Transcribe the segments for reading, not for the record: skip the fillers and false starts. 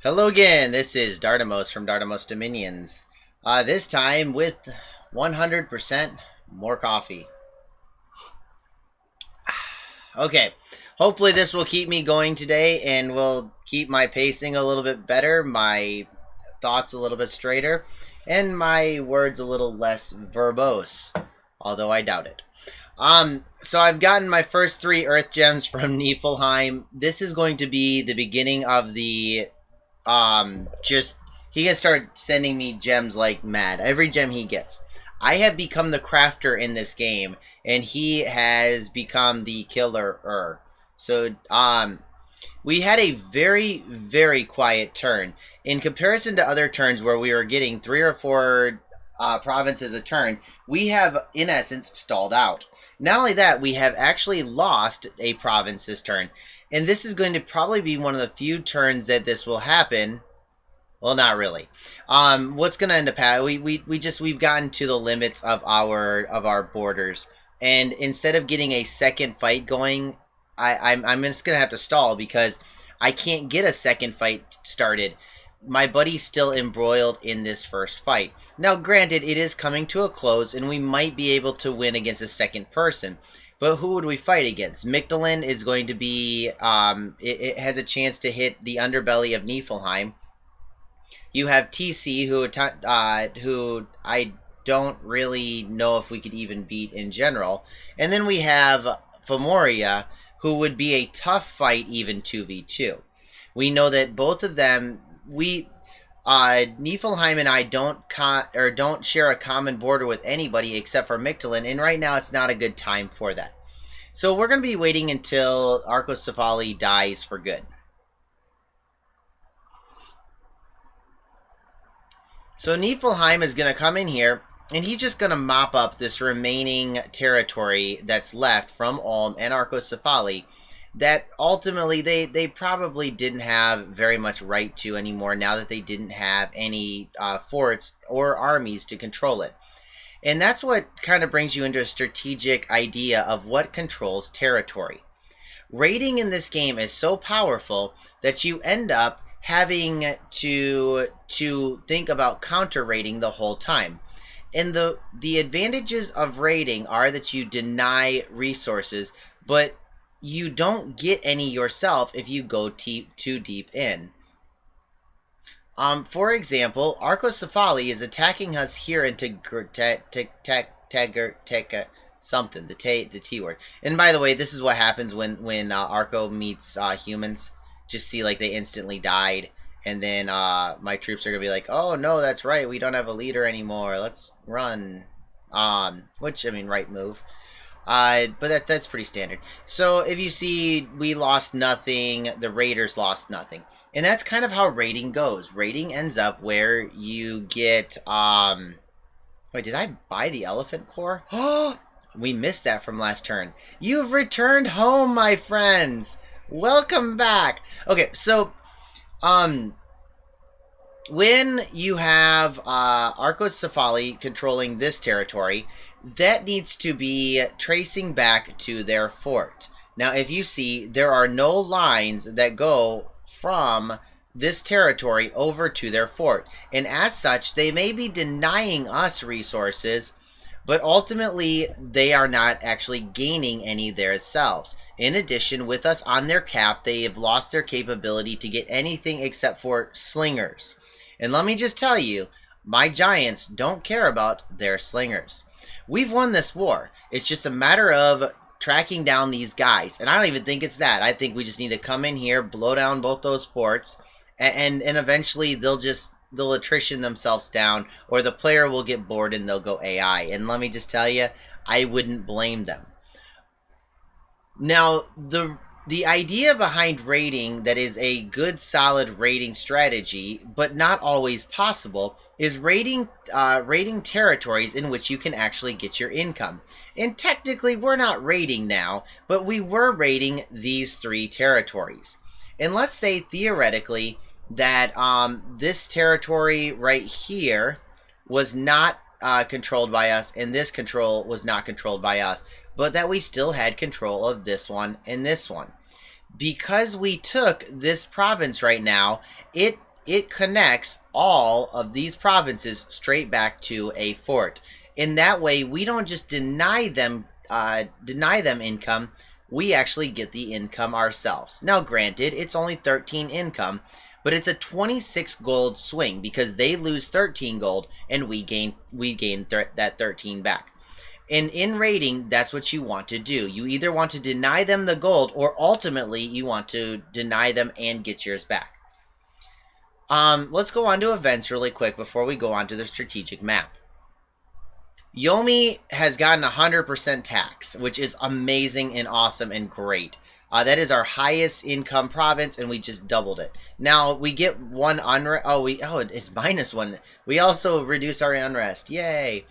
Hello again, this is Dardamos from Dardamos Dominions. This time with 100% more coffee. Okay, hopefully this will keep me going today and will keep my pacing a little bit better, my thoughts a little bit straighter, and my words a little less verbose, although I doubt it. So I've gotten my first 3 Earth Gems from Niflheim. This is going to be the beginning of the just he can start sending me gems like mad. Every gem he gets. I have become the crafter in this game, and he has become the killer. So we had a very, very quiet turn in comparison to other turns where we were getting 3 or 4 provinces a turn. We have, in essence, stalled out. Not only that, we have actually lost a province this turn. And this is going to probably be one of the few turns that this will happen. Well, not really. What's going to end up happening? We've gotten to the limits of our borders, and instead of getting a second fight going, I'm just going to have to stall because I can't get a second fight started. My buddy's still embroiled in this first fight. Now, granted, it is coming to a close, and we might be able to win against a second person. But who would we fight against? Mictlan is going to be, it has a chance to hit the underbelly of Niflheim. You have TC, who I don't really know if we could even beat in general. And then we have Femoria, who would be a tough fight even 2v2. We know that both of them, Niflheim and I don't share a common border with anybody except for Mictlan, and right now it's not a good time for that. So we're going to be waiting until Arcocephali dies for good. So Niflheim is going to come in here, and he's just going to mop up this remaining territory that's left from Ulm and Arcocephali that ultimately they probably didn't have very much right to anymore now that they didn't have any forts or armies to control it. And that's what kind of brings you into a strategic idea of what controls territory. Raiding in this game is so powerful that you end up having to think about counter raiding the whole time. And the advantages of raiding are that you deny resources, but you don't get any yourself if you go too deep in. For example, Arcocephali is attacking us here into something, the T word. And by the way, this is what happens when Arco meets humans. Just see like they instantly died, and then my troops are gonna be like, oh no, that's right, we don't have a leader anymore. Let's run. Which, I mean, right move. But that's pretty standard. So if you see, we lost nothing, the raiders lost nothing. And that's kind of how raiding goes. Raiding ends up where you get, wait, did I buy the elephant core? Oh, we missed that from last turn. You've returned home, my friends. Welcome back. Okay, so, when you have Arcocephali controlling this territory, that needs to be tracing back to their fort. Now, if you see, there are no lines that go from this territory over to their fort. And as such, they may be denying us resources, but ultimately, they are not actually gaining any themselves. In addition, with us on their cap, they have lost their capability to get anything except for slingers. And let me just tell you, my giants don't care about their slingers. We've won this war. It's just a matter of tracking down these guys. And I don't even think it's that. I think we just need to come in here, blow down both those forts, and eventually they'll attrition themselves down, or the player will get bored and they'll go AI. And let me just tell you, I wouldn't blame them. Now, the idea behind raiding that is a good, solid raiding strategy, but not always possible, is raiding territories in which you can actually get your income. And technically, we're not raiding now, but we were raiding these 3 territories. And let's say, theoretically, that this territory right here was not controlled by us, and this control was not controlled by us, but that we still had control of this one and this one. Because we took this province right now, it it connects all of these provinces straight back to a fort. In that way, we don't just deny them income. We actually get the income ourselves. Now, granted, it's only 13 income, but it's a 26 gold swing because they lose 13 gold and we gain that 13 back. And in raiding, that's what you want to do. You either want to deny them the gold, or ultimately you want to deny them and get yours back. Let's go on to events really quick before we go on to the strategic map. Yomi has gotten 100% tax, which is amazing and awesome and great. That is our highest income province, and we just doubled it. Now we get one unrest. It's -1. We also reduce our unrest. Yay!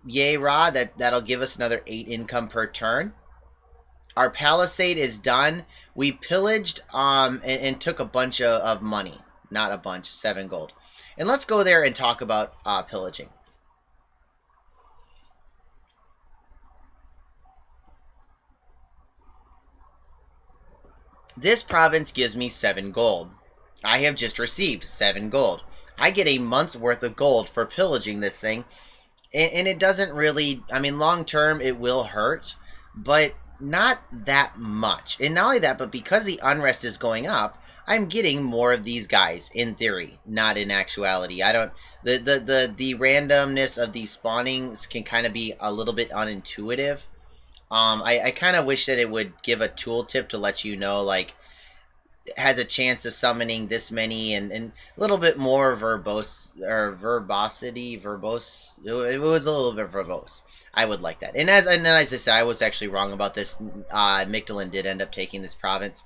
Yay, Ra. That'll give us another 8 income per turn. Our palisade is done. We pillaged and took a bunch of money. Not a bunch, 7 gold. And let's go there and talk about pillaging. This province gives me 7 gold. I have just received 7 gold. I get a month's worth of gold for pillaging this thing. And it doesn't really, I mean, long term it will hurt, but not that much. And not only that, but because the unrest is going up, I'm getting more of these guys, in theory, not in actuality. I don't, the randomness of these spawnings can kind of be a little bit unintuitive. I kind of wish that it would give a tooltip to let you know, like, has a chance of summoning this many and a little bit more verbosity. It was a little bit verbose. I would like that. And as I said, I was actually wrong about this. Mictlan did end up taking this province.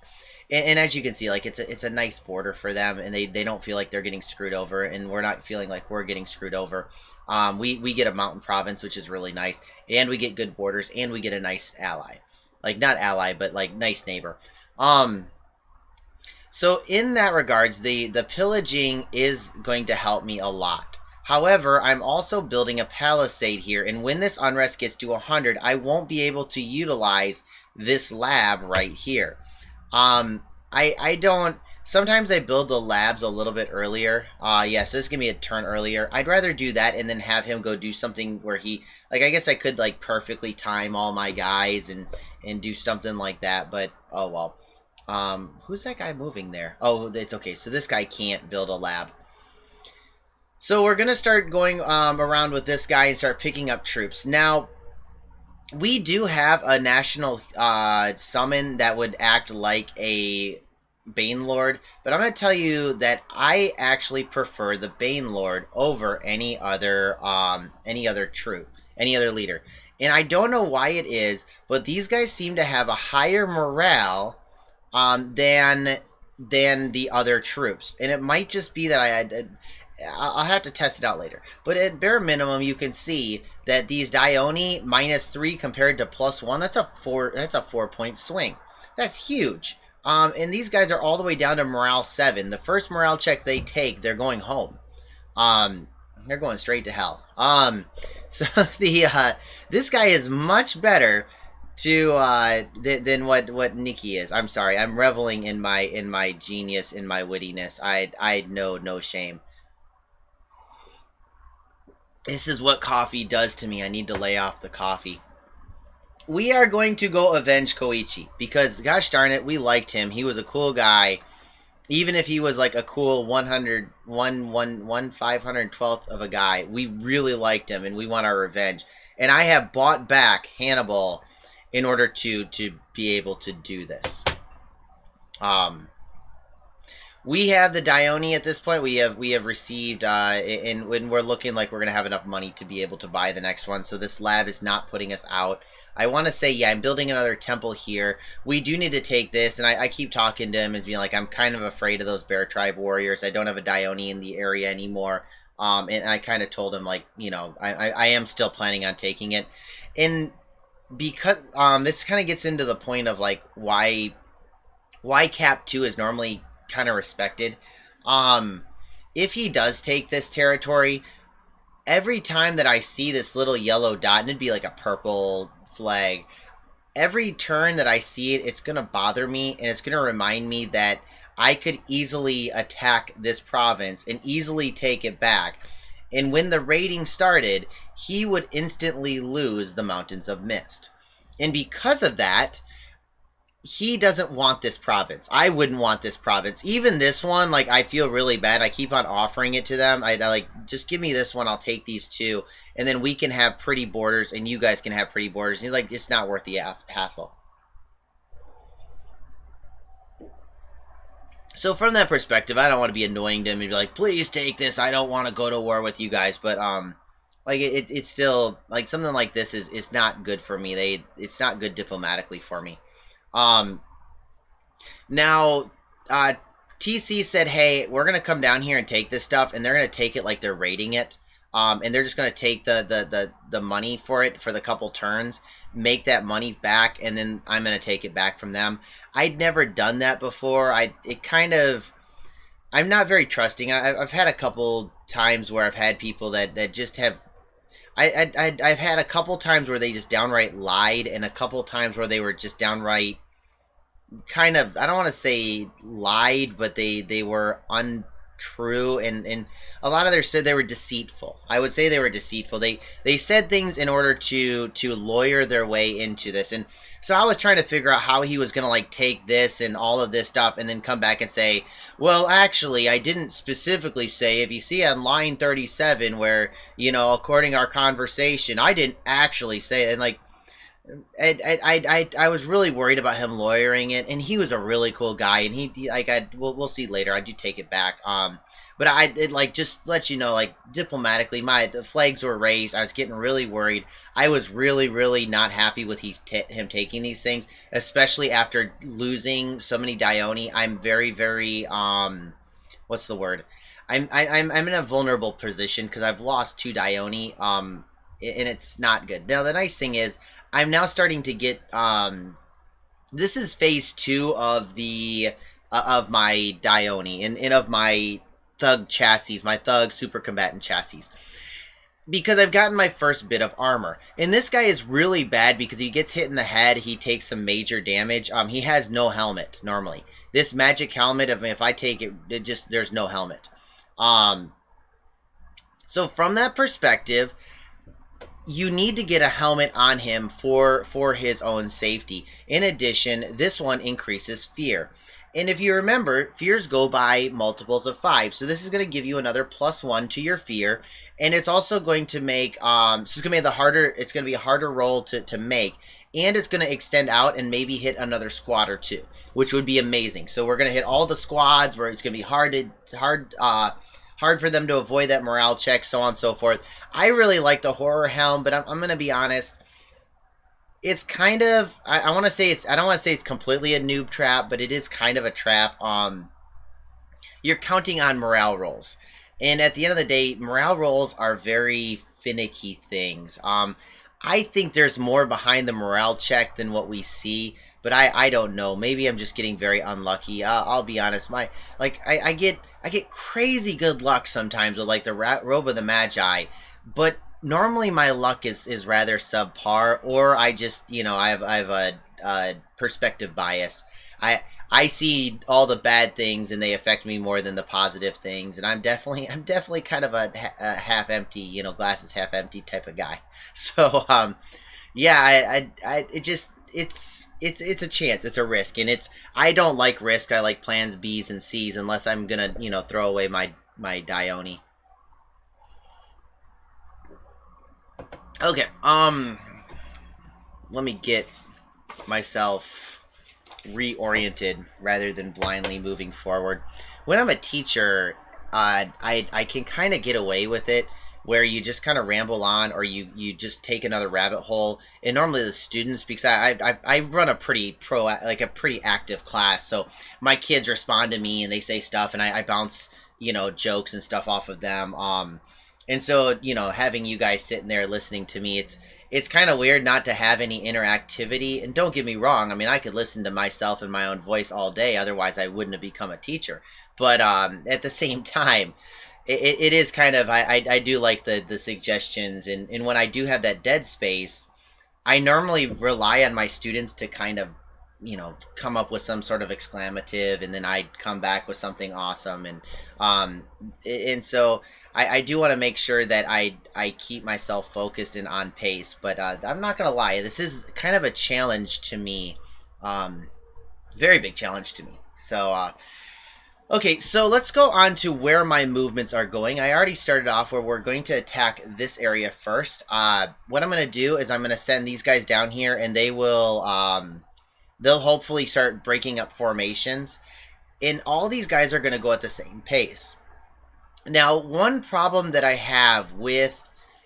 And as you can see, like, it's a nice border for them, and they don't feel like they're getting screwed over, and we're not feeling like we're getting screwed over. We get a mountain province, which is really nice, and we get good borders, and we get a nice ally. Like, not ally, but, like, nice neighbor. So in that regards, the pillaging is going to help me a lot. However, I'm also building a palisade here, and when this unrest gets to 100, I won't be able to utilize this lab right here. I don't, sometimes I build the labs a little bit earlier. Yeah, so this is gonna be a turn earlier. I'd rather do that and then have him go do something where he, like, I guess I could, like, perfectly time all my guys and do something like that, but, oh well. Who's that guy moving there? Oh, it's okay. So this guy can't build a lab. So we're going to start going around with this guy and start picking up troops. Now, we do have a national summon that would act like a Bane Lord, but I'm going to tell you that I actually prefer the Bane Lord over any other troop, any other leader. And I don't know why it is, but these guys seem to have a higher morale than the other troops, and it might just be that I'll have to test it out later. But at bare minimum, you can see that these Dione -3 compared to +1. That's a 4-point swing. That's huge. And these guys are all the way down to morale 7. The first morale check they take, they're going home. They're going straight to hell. So this guy is much better than what Nikki is. I'm sorry. I'm reveling in my genius, in my wittiness. I know no shame. This is what coffee does to me. I need to lay off the coffee. We are going to go avenge Koichi because, gosh darn it, we liked him. He was a cool guy. Even if he was like a cool 512th of a guy, we really liked him and we want our revenge. And I have bought back Hannibal in order to be able to do this. We have the Dione at this point. We have received, and when we're looking like we're going to have enough money to be able to buy the next one. So this lab is not putting us out. I want to say, yeah, I'm building another temple here. We do need to take this, and I keep talking to him and being like, I'm kind of afraid of those Bear Tribe warriors. I don't have a Dione in the area anymore. And I kind of told him, like, you know, I am still planning on taking it. And because this kind of gets into the point of like why Cap 2 is normally kind of respected. If he does take this territory, every time that I see this little yellow dot, and it'd be like a purple flag, every turn that I see it, it's gonna bother me, and it's gonna remind me that I could easily attack this province and easily take it back. And when the raiding started, he would instantly lose the Mountains of Mist. And because of that, he doesn't want this province. I wouldn't want this province. Even this one, like, I feel really bad. I keep on offering it to them. I like, just give me this one. I'll take these two. And then we can have pretty borders, and you guys can have pretty borders. And he's like, it's not worth the hassle. So from that perspective, I don't want to be annoying to him and be like, please take this. I don't want to go to war with you guys. But, like, it's still, like, something like this is not good for me. It's not good diplomatically for me. Now, TC said, hey, we're going to come down here and take this stuff, and they're going to take it like they're raiding it. And they're just going to take the money for it for the couple turns, make that money back, and then I'm going to take it back from them. I'd never done that before. I'm not very trusting. I've had a couple times where I've had people that just have. I've had a couple times where they just downright lied, and a couple times where they were just downright kind of, I don't want to say lied, but they were untrue, and a lot of their said they were deceitful. I would say they were deceitful. They said things in order to lawyer their way into this, and so I was trying to figure out how he was gonna like take this and all of this stuff, and then come back and say, well, actually, I didn't specifically say. If you see on line 37, where, you know, according to our conversation, I didn't actually say it, and like. I was really worried about him lawyering it, and he was a really cool guy, and he like, we'll see later. I do take it back. But like, just to let you know, like, diplomatically, the flags were raised. I was getting really worried. I was really not happy with him taking these things, especially after losing so many Dione. I'm very what's the word? I'm in a vulnerable position because I've lost 2 Dione, and it's not good. Now the nice thing is, I'm now starting to get, this is phase 2 of the, of my Dione, and of my Thug chassis, my Thug Super Combatant chassis. Because I've gotten my first bit of armor. And this guy is really bad because he gets hit in the head, he takes some major damage. He has no helmet, normally. This magic helmet, if I take it, there's no helmet. So from that perspective, you need to get a helmet on him for his own safety. In addition, this one increases fear. And if you remember, fears go by multiples of 5. So this is going to give you another +1 to your fear. And it's also going to make, so it's going to be a harder roll to make. And it's going to extend out and maybe hit another squad or 2, which would be amazing. So we're going to hit all the squads where it's going to be hard for them to avoid that morale check, so on and so forth. I really like the horror helm, but I'm going to be honest. It's kind of, I don't want to say it's completely a noob trap, but it is kind of a trap. You're counting on morale rolls. And at the end of the day, morale rolls are very finicky things. I think there's more behind the morale check than what we see, but I don't know. Maybe I'm just getting very unlucky. I'll be honest. I get crazy good luck sometimes with like the Robe of the Magi, but normally my luck is rather subpar, or I just, you know, I have a perspective bias. I see all the bad things and they affect me more than the positive things, and I'm definitely kind of a half empty, you know, glasses half empty type of guy. So yeah, it's a chance, it's a risk, and I don't like risk. I like plans B's and C's, unless I'm gonna, you know, throw away my Dione. Okay, let me get myself reoriented rather than blindly moving forward. When I'm a teacher, I can kind of get away with it, where you just kind of ramble on, or you just take another rabbit hole. And normally the students, because I run a pretty pretty active class, so my kids respond to me and they say stuff, and I bounce, you know, jokes and stuff off of them. And so, you know, having you guys sitting there listening to me, it's kind of weird not to have any interactivity. And don't get me wrong, I mean, I could listen to myself and my own voice all day, otherwise I wouldn't have become a teacher. But at the same time, it is kind of, I do like the suggestions, and when I do have that dead space, I normally rely on my students to kind of come up with some sort of exclamative, and then I'd come back with something awesome, um, and so I do want to make sure that I keep myself focused and on pace. But I'm not gonna lie, this is kind of a challenge to me, very big challenge to me. So okay, so let's go on to where my movements are going. I already started off where we're going to attack this area first. What I'm going to do is I'm going to send these guys down here, and they'll hopefully start breaking up formations. And all these guys are going to go at the same pace. Now, one problem that I have with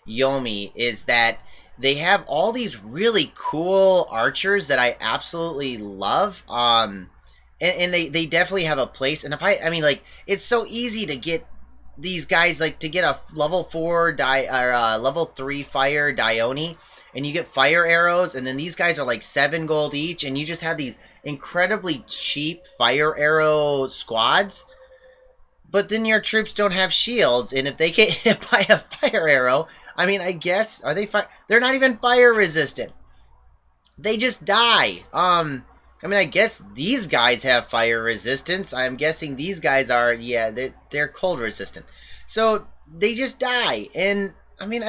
Yomi is that they have all these really cool archers that I absolutely love. And they definitely have a place. And I mean, like, it's so easy to get these guys, like, to get a level 4 level 3 fire Dione, and you get fire arrows, and then these guys are like 7 gold each, and you just have these incredibly cheap fire arrow squads. But then your troops don't have shields, and if they get hit by a fire arrow, I mean, I guess, are they they're not even fire resistant. They just die. I mean, I guess these guys have fire resistance. I'm guessing these guys are, yeah, they're cold resistant. So they just die. And I mean,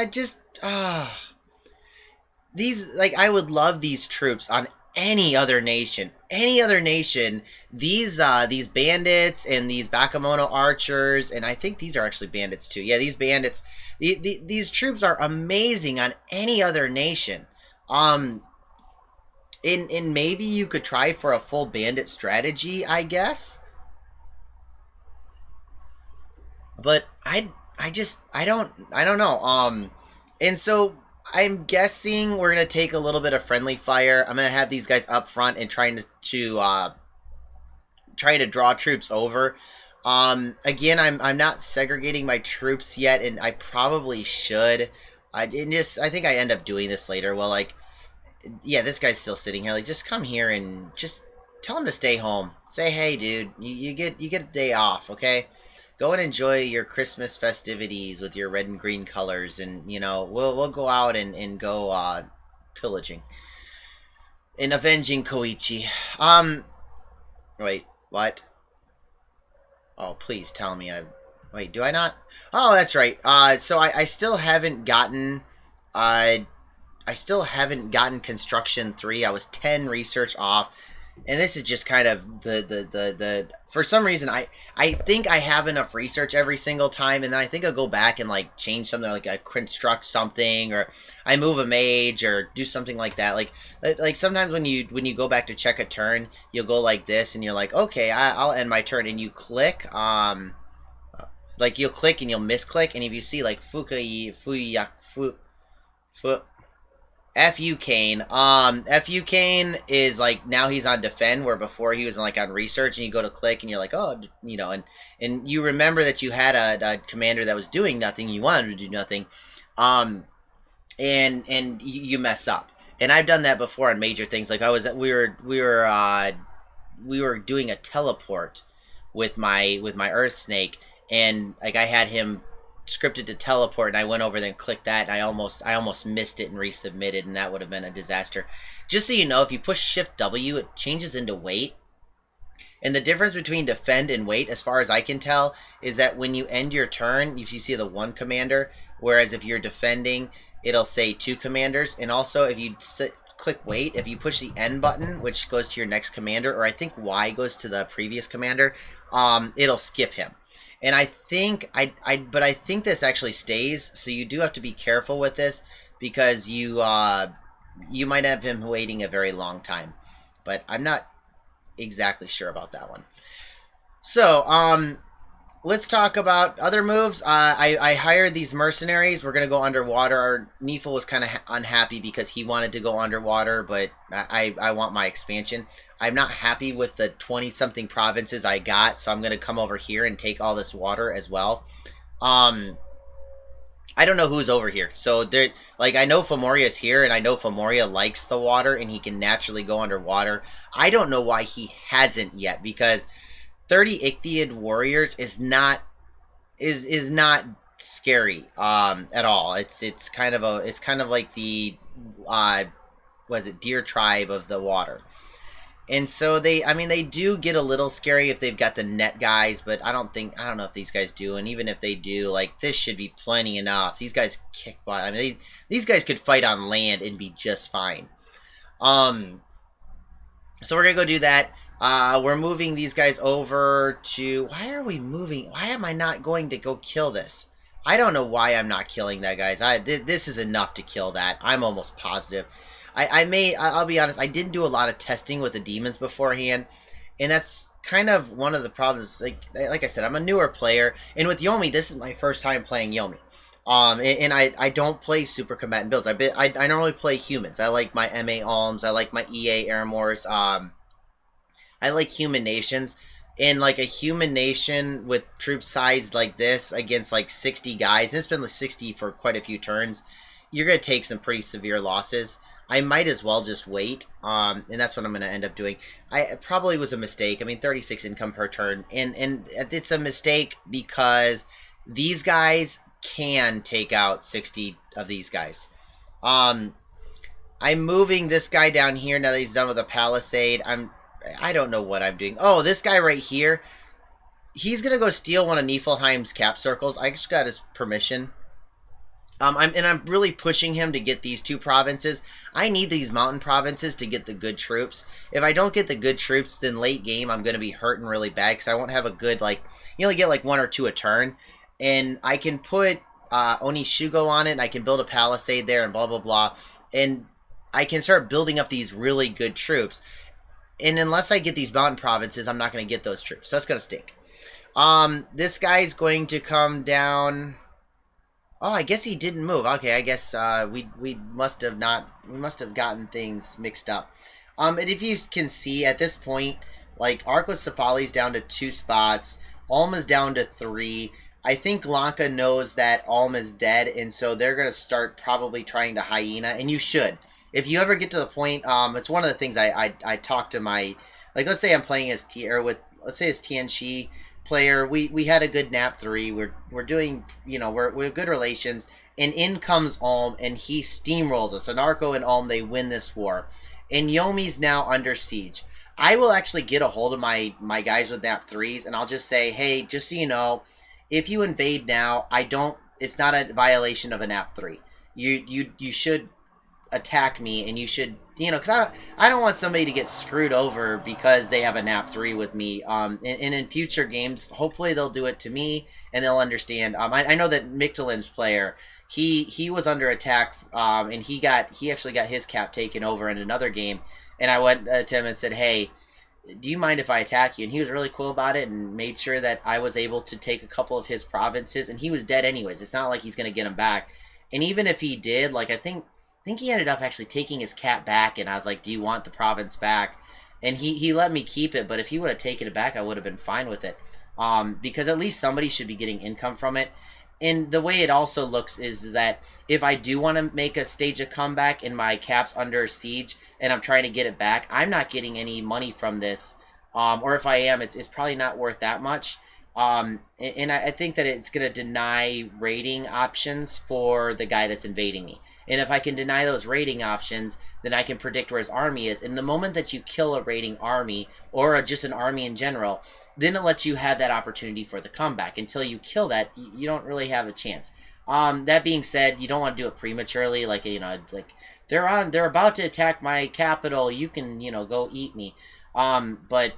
these, like, I would love these troops on any other nation. Any other nation, these bandits and these Bakemono archers, and I think these are actually bandits too. Yeah, these bandits, these troops are amazing on any other nation. And maybe you could try for a full bandit strategy, I guess. But I don't know. And so I'm guessing we're gonna take a little bit of friendly fire. I'm gonna have these guys up front and trying to draw troops over. Again, I'm not segregating my troops yet, and I probably should. I think I end up doing this later. Well, like, yeah, this guy's still sitting here. Like, just come here and just tell him to stay home. Say, hey, dude, you get a day off, okay? Go and enjoy your Christmas festivities with your red and green colors, and we'll go out and go pillaging and avenging Koichi. Wait, what? Oh, please tell me wait, do I not? Oh, that's right. So I still haven't gotten construction 3. I was 10 research off, and this is just kind of the for some reason I think I have enough research every single time, and then I think I'll go back and like change something, like I construct something, or I move a mage, or do something like that. Like sometimes when you go back to check a turn, you'll go like this, and you're like, okay, I'll end my turn, and you click like you'll click and you'll misclick, and if you see like Fu Kane. Fu Kane is like, now he's on defend, where before he was like on research, and you go to click and you're like, oh, and you remember that you had a commander that was doing nothing, you wanted to do nothing, and you mess up. And I've done that before on major things. Like we were doing a teleport with my Earth Snake, and like I had him scripted to teleport, and I went over there and clicked that, and I almost missed it and resubmitted, and that would have been a disaster. Just so you know, if you push Shift W, it changes into wait. And the difference between defend and wait, as far as I can tell, is that when you end your turn, you see the 1 commander, whereas if you're defending, it'll say 2 commanders. And also, if you click wait, if you push the N button, which goes to your next commander, or I think Y goes to the previous commander, it'll skip him. And I think but I think this actually stays, so you do have to be careful with this, because you might have him waiting a very long time. But I'm not exactly sure about that one. So let's talk about other moves. I hired these mercenaries. We're gonna go underwater. Nifa was kind of unhappy because he wanted to go underwater, but I want my expansion. I'm not happy with the 20-something provinces I got, so I'm going to come over here and take all this water as well. I don't know who's over here. So, like, I know Fomoria's here, and I know Fomoria likes the water, and he can naturally go underwater. I don't know why he hasn't yet, because 30 Ichthyid warriors is not scary at all. It's kind of like the what is it, deer tribe of the water. And so I mean, they do get a little scary if they've got the net guys, but I don't know if these guys do. And even if they do, like, this should be plenty enough. These guys kick butt. I mean, these guys could fight on land and be just fine. Um, so we're gonna go do that. We're moving these guys over to. Why are we moving? Why am I not going to go kill this? I don't know why I'm not killing that, guys. This is enough to kill that. I'm almost positive. I'll be honest, I didn't do a lot of testing with the demons beforehand, and that's kind of one of the problems. Like I said, I'm a newer player, and with Yomi, this is my first time playing Yomi. And I don't play super combatant builds. I normally play humans. I like my MA Alms. I like my EA Airmores. I like human nations. In like a human nation with troop size like this against like 60 guys, and it's been like 60 for quite a few turns, you're gonna take some pretty severe losses. I might as well just wait, and that's what I'm gonna end up doing. It probably was a mistake. I mean, 36 income per turn, and it's a mistake because these guys can take out 60 of these guys. I'm moving this guy down here now that he's done with a palisade. I don't know what I'm doing. Oh, this guy right here, he's gonna go steal one of Niflheim's cap circles. I just got his permission. I'm really pushing him to get these two provinces. I need these mountain provinces to get the good troops. If I don't get the good troops, then late game I'm going to be hurting really bad because I won't have a good, like, you only get like 1 or 2 a turn. And I can put Onishugo on it, and I can build a palisade there and blah, blah, blah. And I can start building up these really good troops. And unless I get these mountain provinces, I'm not going to get those troops. So that's going to stink. This guy's going to come down... Oh, I guess he didn't move. Okay, I guess we must have gotten things mixed up. And if you can see at this point, like Arcos Cephali's down to 2 spots, Ulm is down to 3. I think Lanka knows that Ulm is dead, and so they're gonna start probably trying to hyena. And you should, if you ever get to the point. It's one of the things I talk to my, like, let's say I'm playing as let's say it's Tianchi player, we had a good nap 3, we're doing, we have good relations, and in comes Ulm and he steamrolls us. Anarcho and Ulm, they win this war, and Yomi's now under siege. I will actually get a hold of my guys with nap 3s, and I'll just say, hey, just so you know, if you invade now, it's not a violation of a nap 3. You should attack me, and you should, because I don't want somebody to get screwed over because they have a nap 3 with me. And in future games, hopefully they'll do it to me and they'll understand. I know that Mictelin's player, he was under attack, and he actually got his cap taken over in another game, and I went to him and said, hey, do you mind if I attack you? And he was really cool about it and made sure that I was able to take a couple of his provinces, and he was dead anyways. It's not like he's going to get him back. And even if he did, like, I think he ended up actually taking his cap back, and I was like, do you want the province back? And he let me keep it, but if he would have taken it back, I would have been fine with it. Because at least somebody should be getting income from it. And the way it also looks is that if I do want to make a stage a comeback and my cap's under siege and I'm trying to get it back, I'm not getting any money from this. Or if I am, it's probably not worth that much. And I think that it's going to deny raiding options for the guy that's invading me. And if I can deny those raiding options, then I can predict where his army is. And the moment that you kill a raiding army, or just an army in general, then it lets you have that opportunity for the comeback. Until you kill that, you don't really have a chance. That being said, you don't want to do it prematurely. Like, they're about to attack my capital. You can, go eat me. But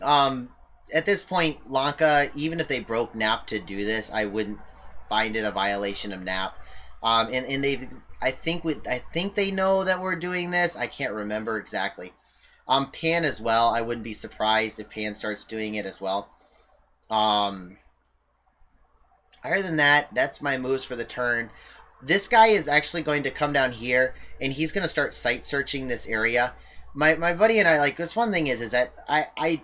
at this point, Lanka, even if they broke NAP to do this, I wouldn't find it a violation of NAP. And I think they know that we're doing this. I can't remember exactly. Pan as well. I wouldn't be surprised if Pan starts doing it as well. Other than that, that's my moves for the turn. This guy is actually going to come down here, and he's going to start site searching this area. My buddy and I, like, this one thing is that I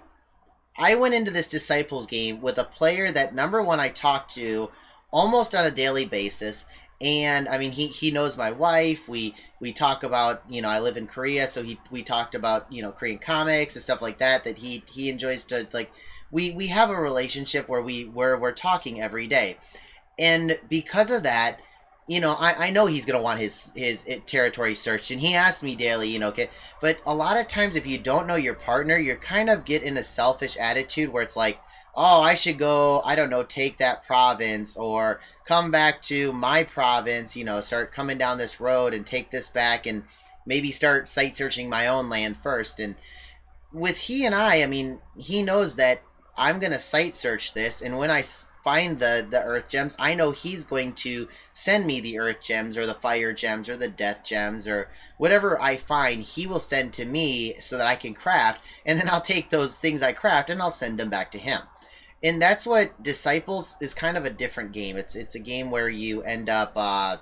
went into this Disciples game with a player that, number one, I talked to almost on a daily basis. And I mean, he knows my wife. We talk about, I live in Korea, so we talked about, Korean comics and stuff like that he enjoys to, like, we have a relationship where we're talking every day. And because of that, I know he's gonna want his territory searched, and he asks me daily, okay. But a lot of times, if you don't know your partner, you're kind of get in a selfish attitude where it's like, oh, I should go, I don't know, take that province or come back to my province, start coming down this road and take this back and maybe start site searching my own land first. And with he and I mean, he knows that I'm gonna site search this, and when I find the earth gems, I know he's going to send me the earth gems or the fire gems or the death gems or whatever I find. He will send to me so that I can craft, and then I'll take those things I craft and I'll send them back to him. And that's what Disciples is, kind of a different game. It's a game where you end up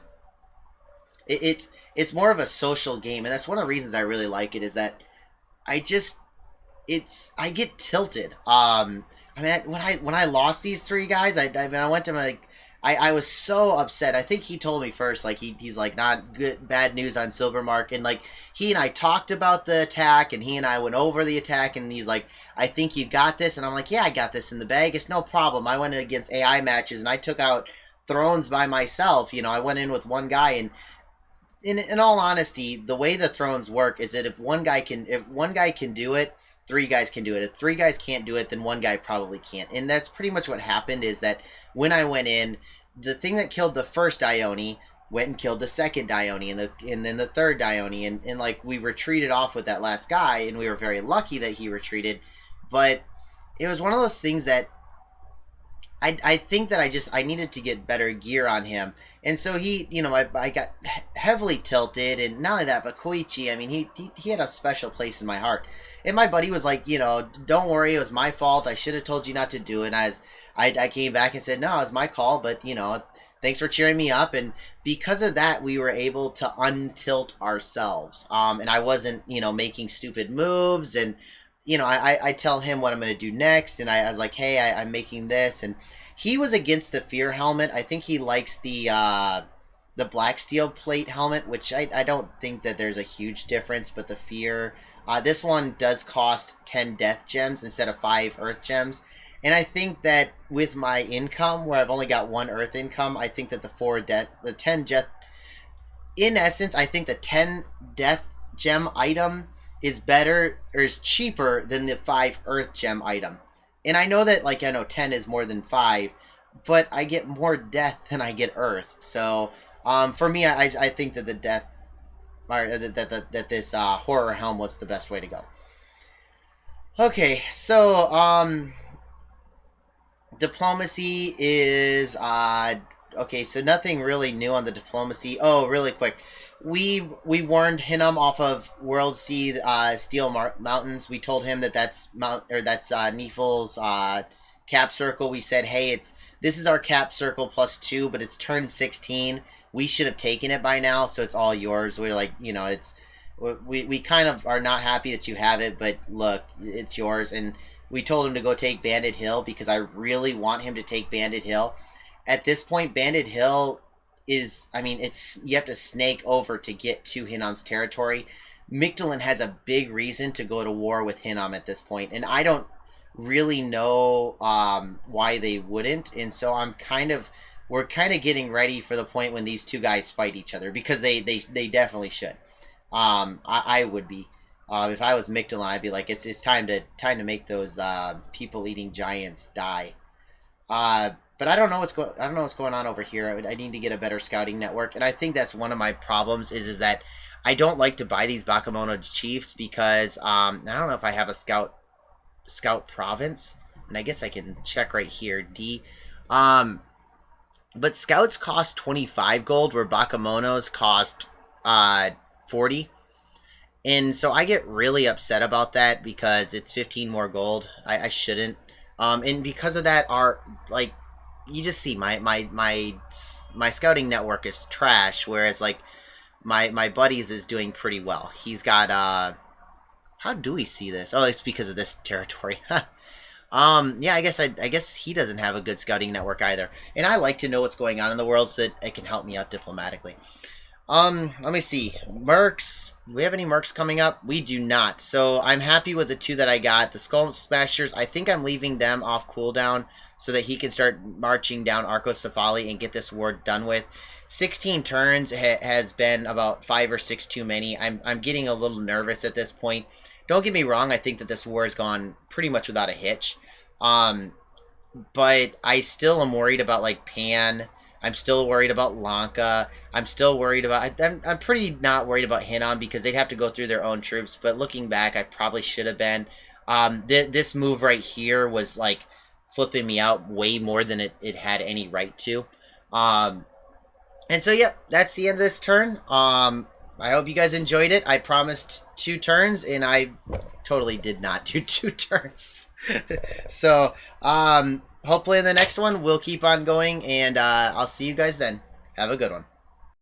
it's more of a social game, and that's one of the reasons I really like it, is that I just I get tilted. I mean, when I lost these three guys, I went to my, like, I was so upset. I think he told me first, like he's like, not good, bad news on Silvermark, and like he and I talked about the attack, and he and I went over the attack, and he's like, I think you got this, and I'm like, yeah, I got this in the bag. It's no problem. I went in against AI matches, and I took out Thrones by myself. I went in with one guy, and in all honesty, the way the Thrones work is that if one guy can do it, three guys can do it. If three guys can't do it, then one guy probably can't. And that's pretty much what happened, is that when I went in, the thing that killed the first Ione went and killed the second Ione, and then the third Ione, and like we retreated off with that last guy, and we were very lucky that he retreated. But it was one of those things that I think that I needed to get better gear on him. And so I got heavily tilted, and not only that, but Koichi, I mean, he had a special place in my heart. And my buddy was like, don't worry, it was my fault. I should have told you not to do it. And I came back and said, no, it was my call, but, thanks for cheering me up. And because of that, we were able to untilt ourselves. And I wasn't, making stupid moves. And, I tell him what I'm going to do next. And I was like, hey, I'm making this. And he was against the Fear helmet. I think he likes the Black Steel Plate helmet, which I don't think that there's a huge difference, but the Fear... this one does cost 10 death gems instead of 5 earth gems. And I think that with my income, where I've only got 1 earth income, I think that the 10 death... In essence, I think the 10 death gem item is better, or is cheaper than the 5 earth gem item. And I know that, like, I know 10 is more than 5, but I get more death than I get earth. So, for me, I think that the death... or that this horror helm was the best way to go. Okay, so diplomacy is okay. So nothing really new on the diplomacy. Oh, really quick, we warned Hinnom off of World Sea Steel Mountains. We told him that that's Nefel's cap circle. We said, hey, this is our cap circle +2, but it's turn 16. We should have taken it by now, so it's all yours. We're like, we kind of are not happy that you have it, but look, it's yours. And we told him to go take Bandit Hill, because I really want him to take Bandit Hill. At this point, Bandit Hill is, I mean, you have to snake over to get to Hinnom's territory. Mictlan has a big reason to go to war with Hinnom at this point, and I don't really know why they wouldn't. And so we're kind of getting ready for the point when these two guys fight each other, because they definitely should. I would be, if I was Mictlan, I'd be like, it's time to make those people eating giants die. But I don't know what's going on over here. I need to get a better scouting network, and I think that's one of my problems is that I don't like to buy these Bakemono Chiefs, because I don't know if I have a scout province, and I guess I can check right here. But scouts cost 25 gold, where Bakemonos cost 40. And so I get really upset about that, because it's 15 more gold. I shouldn't. And because of that, you just see my scouting network is trash, whereas like my buddies is doing pretty well. He's got how do we see this? Oh, it's because of this territory. Yeah, I guess he doesn't have a good scouting network either. And I like to know what's going on in the world so that it can help me out diplomatically. Let me see. Mercs. Do we have any mercs coming up? We do not. So I'm happy with the 2 that I got. The Skull Smashers, I think I'm leaving them off cooldown so that he can start marching down Arcocephali and get this war done with. 16 turns has been about 5 or 6 too many. I'm getting a little nervous at this point. Don't get me wrong, I think that this war has gone pretty much without a hitch. But I still am worried about like Pan. I'm still worried about Lanka. I'm still worried about. I'm pretty not worried about Hinon because they'd have to go through their own troops. But looking back, I probably should have been. This move right here was like flipping me out way more than it had any right to. And so, yeah, that's the end of this turn. I hope you guys enjoyed it. I promised 2 turns, and I totally did not do 2 turns. So, hopefully in the next one, we'll keep on going, and I'll see you guys then. Have a good one.